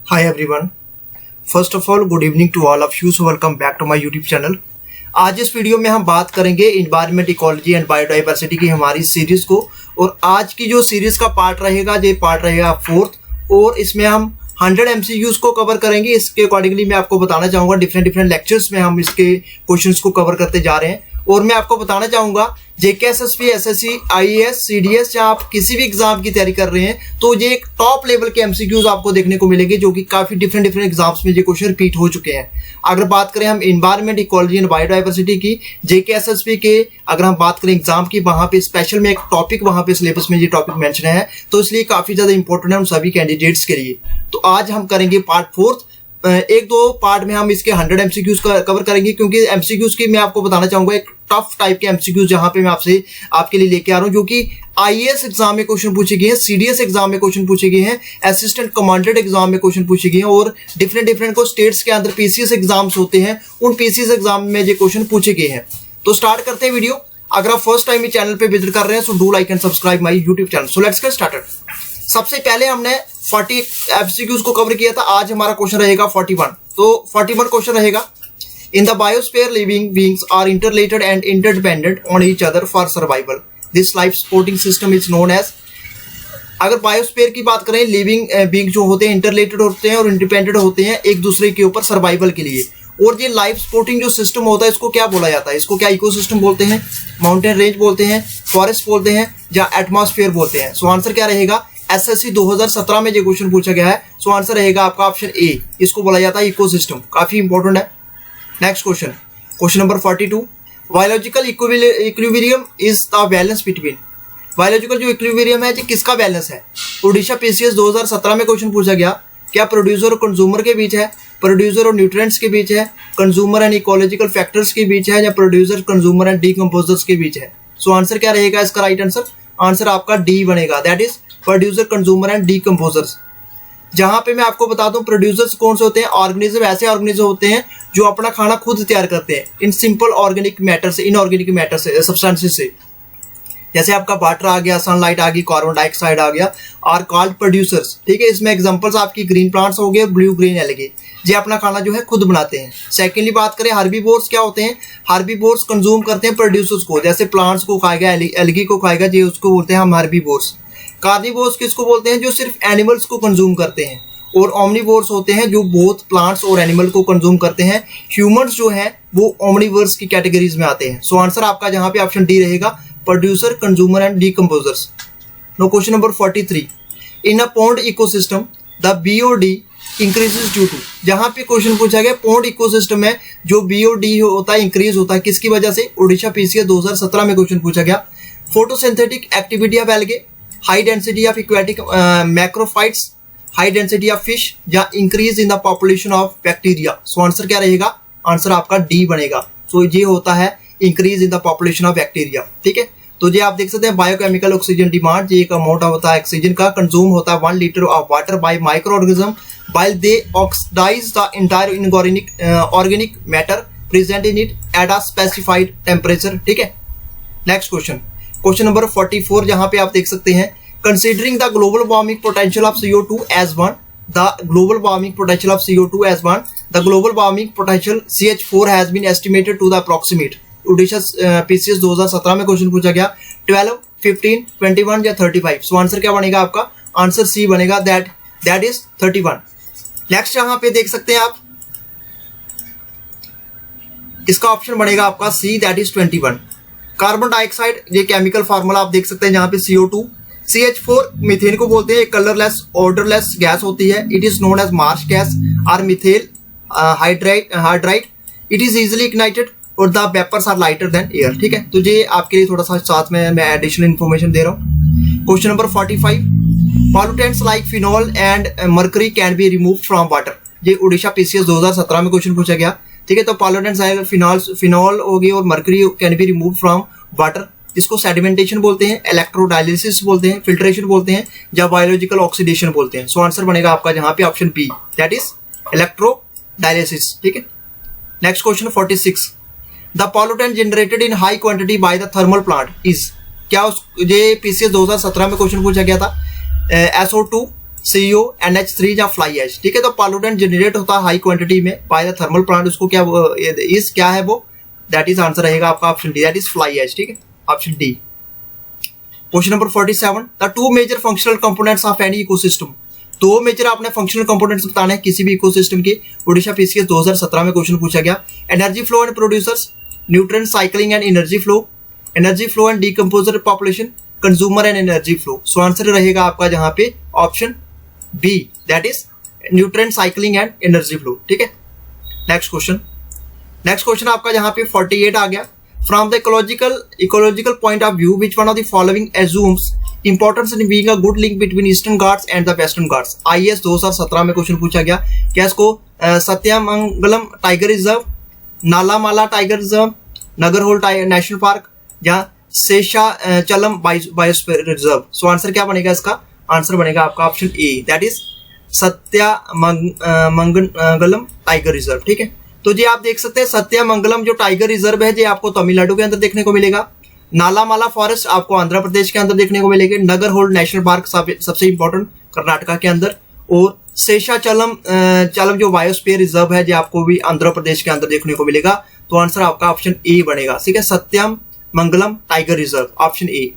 Hi everyone. First of all, good evening to all of you. So welcome back to my YouTube channel. आज इस video में हम बात करेंगे environment, ecology and biodiversity की हमारी सीरीज को। और आज की जो सीरीज का पार्ट रहेगा, ये पार्ट रहेगा 4th, और इसमें हम 100 MCQs को कवर करेंगे। इसके अकॉर्डिंगली मैं आपको बताना चाहूंगा डिफरेंट लेक्चर्स में हम इसके क्वेश्चंस को कवर करते जा रहे हैं। और मैं आपको बताना चाहूंगा जेके एसएसपी, एसएससी, आईएएस, सीडीएस, या आप किसी भी एग्जाम की तैयारी कर रहे हैं तो ये एक टॉप लेवल के एमसीक्यूज आपको देखने को मिलेंगे, जो कि काफी डिफरेंट एग्जाम्स में ये क्वेश्चन रिपीट हो चुके हैं। अगर बात करें हम इन्वायरमेंट, इकोलॉजी एंड बायोडाइवर्सिटी की, जेके एसएसपी के अगर हम बात करें एग्जाम की, वहां पे स्पेशल में एक टॉपिक वहां पे सिलेबस में ये टॉपिक मेंशन है, तो इसलिए काफी ज्यादा इंपॉर्टेंट है उन सभी कैंडिडेट्स के लिए। तो आज हम करेंगे पार्ट 4th। एक दो पार्ट में हम इसके 100 MCQs कवर करेंगे, क्योंकि MCQs की मैं आपको बताना चाहूंगा एक टफ टाइप के MCQs जहां पे मैं आपके लिए लेके आ रहा हूं, जो कि आईएएस एग्जाम में क्वेश्चन पूछे गए हैं, सीडीएस एग्जाम में क्वेश्चन पूछे गए हैं, असिस्टेंट कमांडेंट एग्जाम में क्वेश्चन पूछे गए हैं, और डिफरेंट को स्टेट्स के अंदर पीसीएस एग्जाम्स होते हैं, उन पीसीएस एग्जाम में ये क्वेश्चन पूछे गए हैं। तो स्टार्ट करते हैं वीडियो। अगर आप फर्स्ट टाइम इस चैनल पे विजिट कर रहे हैं, so do like and subscribe my YouTube channel. So let's get started. सबसे पहले हमने 40 MCQs को कवर किया था, आज हमारा क्वेश्चन रहेगा 41। तो 41 क्वेश्चन रहेगा, in the biosphere living beings are interrelated and interdependent on each other for survival. This life supporting system is known as. अगर बायोस्फीयर की बात करें, लिविंग बीइंग जो होते हैं इंटररिलेटेड होते हैं और इंडिपेंडेंट होते हैं एक दूसरे के ऊपर सर्वाइवल के लिए। और ये लाइफ सपोर्टिंग जो सिस्टम होता है, इसको क्या बोला जाता है? इसको क्या इकोसिस्टम बोलते हैं, माउंटेन रेंज बोलते हैं, फॉरेस्ट बोलते हैं, या एटमॉस्फेयर बोलते हैं? सो आंसर क्या रहेगा? एसएससी 2017 में ये क्वेश्चन पूछा गया है, सो आंसर रहेगा आपका ऑप्शन ए। इसको बोला जाता है इकोसिस्टम, काफी इंपॉर्टेंट है। Next question, question number 42। Biological equilibrium is the balance between. Biological जो इक्विलिब्रियम है, ये किसका बैलेंस है? ओडिशा पीसीएस 2017 में क्वेश्चन पूछा गया। क्या प्रोड्यूसर और कंज्यूमर के बीच है, प्रोड्यूसर और न्यूट्रिएंट्स के बीच है, कंज्यूमर एंड इकोलॉजिकल फैक्टर्स के बीच है, या प्रोड्यूसर, कंज्यूमर एंड डीकंपोजर्स के बीच है? सो आंसर क्या रहेगा इसका राइट आंसर? आंसर आपका डी बनेगा, that is producer, consumer and decomposers. जहां पे मैं आपको बता दूं, प्रोड्यूसर्स कौन से होते हैं? ऑर्गेनिज्म, ऐसे ऑर्गेनिज्म होते हैं जो अपना खाना खुद तैयार करते हैं इन सिंपल ऑर्गेनिक मैटर से, इनऑर्गेनिक मैटर से, सब्सटेंसेस से। जैसे आपका वाटर आ गया, सनलाइट आ गई, कार्बन डाइऑक्साइड आ गया, आर कॉल्ड प्रोड्यूसर्स। ठीक है, इसमें एग्जांपल्स आपकी ग्रीन प्लांट्स हो गए, ब्लू ग्रीन एल्गे, ये अपना खाना जो है खुद बनाते हैं। सेकेंडली बात करें, हार्बीवोर्स क्या होते हैं? हार्बीवोर्स कंज्यूम करते हैं प्रोड्यूसर्स को, जैसे प्लांट्स को खाएगा, एल्गी को खाएगा, ये उसको बोलते हैं हम हार्बीवोर्स। कार्निवोर्स किसको बोलते हैं? जो सिर्फ एनिमल्स को कंज्यूम करते हैं। और ओमनिवोर्स होते हैं जो बोथ प्लांट्स और एनिमल को कंज्यूम करते हैं। ह्यूमंस जो है वो ओमनिवर्स की कैटेगरीज में आते हैं। सो आंसर आपका जहां पे ऑप्शन डी रहेगा, producer, consumer and decomposers. No question number 43। In a pond ecosystem the BOD increases due to. जहां पे क्वेश्चन पूछा गया, पॉन्ड इकोसिस्टम में जो बीओडी होता है इंक्रीज होता है किसकी वजह से? ओडिशा पीसीएस 2017 में क्वेश्चन पूछा गया। Photosynthetic activity of algae, high density of aquatic macrophytes, high density of fish, या increase in the population of bacteria? So answer क्या रहेगा? आंसर आपका डी बनेगा। सो ये होता है increase in the population of bacteria. ठीक है, तो ये आप देख सकते हैं बायोकेमिकल ऑक्सीजन डिमांड, ये एक अमाउंट होता है ऑक्सीजन का, कंज्यूम होता है 1 litre of water bye micro organism while they oxidize the entire organic matter present in it at a specified temperature। ठीक है, नेक्स्ट क्वेश्चन, क्वेश्चन नंबर 44, जहां पे आप देख सकते हैं, considering the global warming potential of CO2 as 1, the global warming potential of CO2 as 1, the global warming potential CH4 has been estimated to the approximate। Odisha PCS 2017 में question पूछा गया। 12, 15, 21 या 35? सो आंसर क्या बनेगा आपका? आंसर सी बनेगा, that is 31। Next यहां पे देख सकते हैं आप, इसका ऑप्शन बनेगा आपका सी, दैट इज 21। कार्बन डाइऑक्साइड, ये केमिकल फार्मूला आप देख सकते हैं जहां पे CO2, CH4 मीथेन को बोलते हैं, कलरलेस ऑर्डरलेस गैस होती है। It is known as marsh gas और methyl hydride. It is easily ignited और the vapours are lighter than air. ठीक है, तो ये आपके लिए थोड़ा सा साथ में मैं एडिशनल इन्फॉर्मेशन दे रहा हूँ। Question number 45। Pollutants like phenol and mercury can be removed from water. ये ओडिशा पीसीएस 2017 में क्वेश्चन पूछा गया। ठीक है, तो पॉल्यूटेंट्स लाइक फिनॉल हो गई और mercury can be removed from water. इसको सेडिमेंटेशन बोलते हैं, इलेक्ट्रोडायलिसिस बोलते हैं, फिल्ट्रेशन बोलते हैं, या बायोलॉजिकल ऑक्सीडेशन बोलते हैं। सो आंसर बनेगा आपका जहां पे option B, that is electrodialysis. ठीक है, next question 46। The pollutant generated in high quantity by the thermal plant is. क्या ये पीसीएस 2017 में क्वेश्चन पूछा गया था। SO2, CO, NH3 या फ्लाई एश। ठीक है, तो पॉल्यूटेंट जनरेट होता है हाई क्वांटिटी में बाय द थर्मल प्लांट, उसको क्या इस क्या है वो, दैट इज आंसर रहेगा आपका option D, that is fly ash. ठीक है, option D. Question number 47, the two major functional components of any ecosystem. दो मेजर आपने फंक्शनल कंपोनेंट्स बताने हैं किसी भी इकोसिस्टम के। ओडिशा पीसीएस 2017 में क्वेश्चन पूछा गया। Energy flow and producers, nutrient cycling and energy flow and decomposer population, consumer and energy flow. So answer रहेगा आपका जहां पे option B, that is nutrient cycling and energy flow. ठीक है, नेक्स्ट क्वेश्चन आपका जहां पे 48 आ गया। From the ecological point of view which one of the following assumes importance in being a good link between eastern Ghats and the western Ghats. IAS 2017 में question पूछा गया। क्या इसको Sathyamangalam tiger reserve, Nallamala tiger reserve, Nagarhole national park या Seshachalam biosphere reserve. So answer क्या बनेगा इसका? Answer बनेगा आपका option A, that is Sathyamangalam tiger reserve. ठीक है, तो जी आप देख सकते हैं सत्यमंगलम जो टाइगर रिजर्व है जी आपको तमिलनाडु के अंदर देखने को मिलेगा। नालामाला फॉरेस्ट आपको आंध्र प्रदेश के अंदर देखने को मिलेगा। नगरहोल नेशनल पार्क सबसे इंपॉर्टेंट कर्नाटका के अंदर, और शेषाचलम जो बायोस्फीयर रिजर्व है जो आपको भी आंध्र प्रदेश के अंदर देखने को मिलेगा। तो आंसर आपका ऑप्शन ए बनेगा। ठीक है, Sathyamangalam tiger reserve, option A.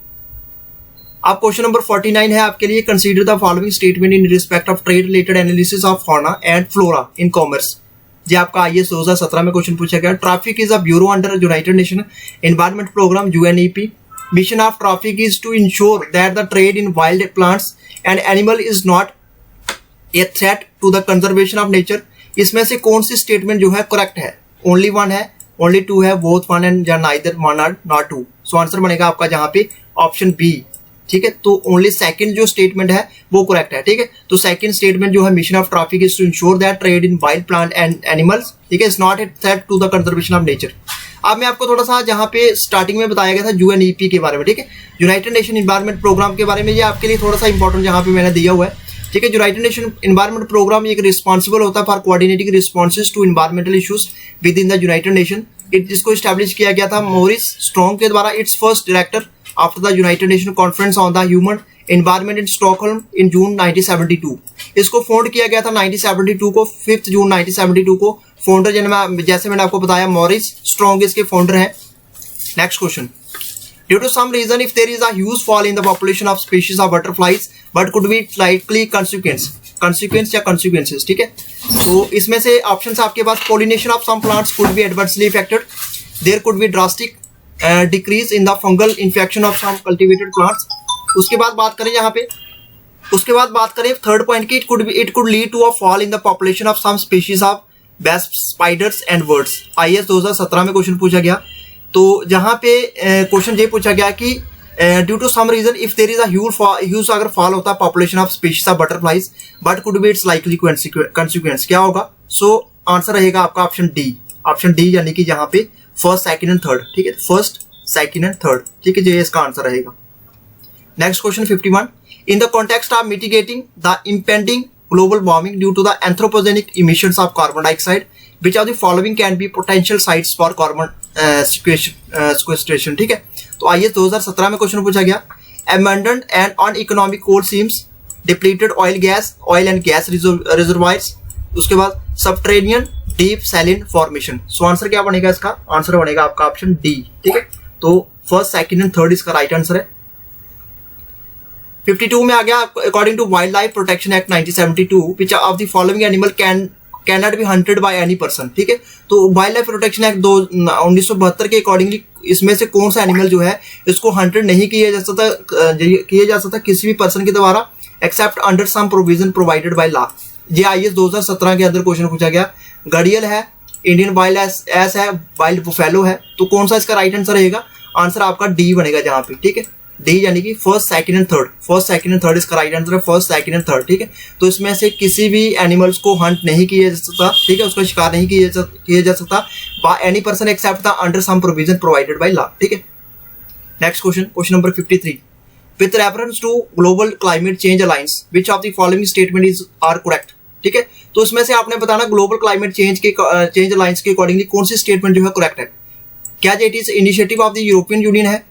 अब क्वेश्चन नंबर 49 है आपके लिए। Consider the following statement in respect of trade related analysis of fauna and flora in commerce. जी आपका आईएएस 2017 में क्वेश्चन पूछा गया। Traffic is a bureau under United Nation environment programme UNEP। Mission of traffic is to ensure that the trade in wild plants and animal is not a threat to the conservation of nature. इसमें से कौन सी statement जो है correct है? Only one है, only two है, both one and या neither one are not two. So answer बनेगा आपका जहां पे ऑप्शन बी। ठीक है, तो ओनली सेकंड जो स्टेटमेंट है वो करेक्ट है। ठीक है, तो सेकंड स्टेटमेंट जो है mission of traffic is to ensure that trade in wild plant and animals, ठीक है, is not a threat to the conservation of nature. अब मैं आपको थोड़ा सा जहां पे स्टार्टिंग में बताया गया था UNEP के बारे में, ठीक है, यूनाइटेड नेशन एनवायरमेंट प्रोग्राम के बारे में, ये आपके लिए थोड़ा सा इंपॉर्टेंट जहां पे मैंने दिया हुआ है। ठीक है, यूनाइटेड नेशन एनवायरमेंट प्रोग्राम एक रिस्पॉन्सिबल होता है for coordinating responses to environmental issues within the United Nation. जिसको स्टैब्लिश किया गया था मॉरिस स्ट्रॉन्ग के द्वारा। Its first director after the United Nation conference on the human environment in Stockholm in June 1972। इसको found किया गया था 1972 को, 5 जून 1972 को। फाउंडर जैसे मैंने आपको बताया मॉरिस स्ट्रॉन्ग इसके फाउंडर हैं। Next question, due to some reason if there is a huge fall in the population of species of butterflies but could be likely consequence या consequences। ठीक है, तो इसमें से ऑप्शन आपके पास pollination of some plants could be adversely affected, there could be drastic decrease in the fungal infection of some cultivated plants। उसके बाद बात करें यहाँ पे, उसके बाद बात करें थर्ड पॉइंट की, it could lead to a fall in the population of some species of wasps, spiders and birds। IAS 2017 में क्वेश्चन पूछा गया। तो जहाँ पे क्वेश्चन ये पूछा गया कि due to some reason if there is a huge अगर फॉल होता है population of species of butterflies but could be it's likely consequence, क्या होगा? सो आंसर रहेगा आपका ऑप्शन डी, ऑप्शन डी, यानी कि यहाँ पे फर्स्ट, सेकंड एंड थर्ड। ठीक है, फर्स्ट, सेकंड एंड थर्ड। ठीक है, ये इसका आंसर रहेगा। Next question 51, in the context of mitigating the impending global warming due to the anthropogenic emissions of carbon dioxide which of the following can be potential sites for carbon sequestration। ठीक है, तो आइए 2017 में question पूछा गया। abundant and uneconomic coal seams, depleted oil and gas reservoirs, उसके बाद subterranean deep saline formation। सो answer क्या बनेगा इसका? आंसर बनेगा आपका ऑप्शन डी। ठीक है, तो फर्स्ट, सेकंड एंड थर्ड इसका राइट आंसर है। 52 में आ गया, according to Wildlife Protection Act 1972 which of the following animal cannot be hunted by any person। ठीक है, तो वाइल्ड लाइफ प्रोटेक्शन एक्ट 1972 के अकॉर्डिंगली इसमें से कौन सा एनिमल जो है इसको हंटेड नहीं किया जा सकता किसी भी पर्सन के द्वारा except under some provision provided by law. ये आईएएस 2017 के अंदर क्वेश्चन पूछा गया। घड़ियल है, इंडियन वाइल्ड एस है, वाइल्ड बुफेलो है, तो कौन सा इसका राइट आंसर रहेगा? आंसर आपका डी बनेगा जहां पे। ठीक है, डी यानी कि first, second and third. First, second and third इसका राइट आंसर है, फर्स्ट, सेकंड एंड थर्ड। ठीक है, तो इसमें से किसी भी एनिमल्स को हंट नहीं किया जा सकता। ठीक है, उसका शिकार नहीं किया जा सकता by any person except the under some provision provided by law. ठीक है, next question, question number 53, with reference to Global climate change Alliance which of the following statement is are correct. ठीक है, तो इसमें से आपने बताना ग्लोबल क्लाइमेट चेंज अलायंस के अकॉर्डिंगली कौन सी स्टेटमेंट जो है करेक्ट है। क्या it is initiative of the European Union है,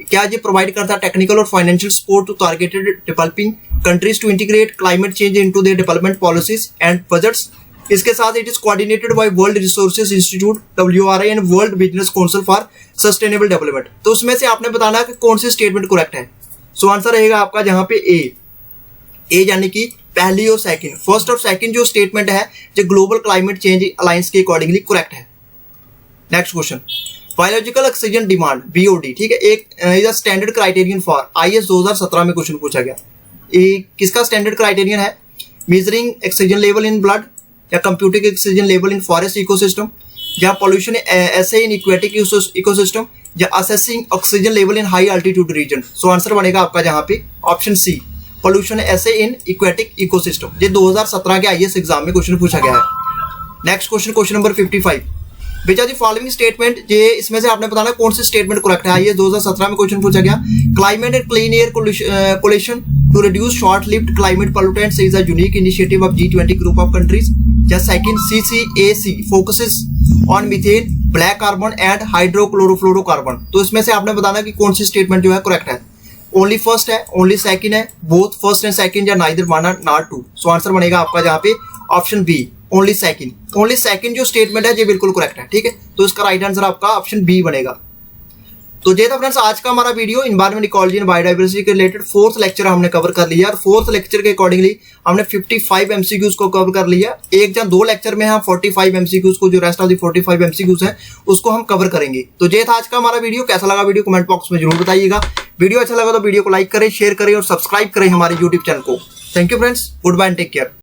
क्या ये प्रोवाइड करता है टेक्निकल और financial support to targeted developing countries to integrate climate change into their development policies and budgets. इसके साथ it is coordinated by World Resources Institute WRI and World Business Council for Sustainable Development. तो उसमें से आपने बताना कि कौन सी स्टेटमेंट करेक्ट है। सो आंसर रहेगा आपका जहां पे ए यानी कि पहली और सेकंड, फर्स्ट और सेकंड जो स्टेटमेंट है जो ग्लोबल क्लाइमेट चेंज अलायंस के अकॉर्डिंगली करेक्ट है। Next question, biological oxygen demand BOD, ठीक है, एक is a standard criterion for IS 2017 में क्वेश्चन पूछा गया। ये किसका स्टैंडर्ड क्राइटेरियन है? Measuring oxygen level in blood, या computing oxygen level in forest ecosystem, या पोल्यूशन ऐसे इन इक्वेटिक इकोसिस्टम, या assessing oxygen level in high altitude reason. So answer बनेगा आपका जहां पे ऑप्शन सी, पोल्यूशन ऐसे इन इक्वेटिक इकोसिस्टम। ये 2017 के IS एग्जाम में क्वेश्चन पूछा गया है। Next question, question number 55, which are the following statement, ये इसमें से आपने बताना कौन सी स्टेटमेंट करेक्ट है। IS 2017 में क्वेश्चन पूछा गया, climate and clean air coalition to reduce short lived climate pollutants is a unique initiative of G20 group of countries. या second, CCAC focuses on methane, black carbon and hydrochlorofluorocarbon. तो इसमें से आपने बताना कि कौन सी स्टेटमेंट जो है करेक्ट है। ओनली फर्स्ट है, ओनली सेकंड है, बोथ फर्स्ट एंड सेकंड, या neither one not two. So answer बनेगा आपका जहां पे option B, only second. Only second जो स्टेटमेंट है ये बिल्कुल करेक्ट है, ठीक है। तो इसका राइट आंसर आपका ऑप्शन बी बनेगा। तो ये था फ्रेंड्स आज का हमारा video environment, ecology and biodiversity के रिलेटेड फोर्थ लेक्चर हमने कवर कर लिया। और फोर्थ लेक्चर के अकॉर्डिंगली हमने 55 MCQs को कवर कर लिया। एक या दो लेक्चर में हम 45 MCQs को, जो रेस्ट ऑफ द 45 MCQs है उसको हम कवर करेंगे। तो ये था आज का हमारा वीडियो। कैसा लगा वीडियो कमेंट बॉक्स में जरूर बताइएगा। वीडियो अच्छा लगा तो वीडियो को लाइक करें, शेयर करें और सब्सक्राइब करें हमारे यूट्यूब चैनल को। Thank you friends, goodbye and take care.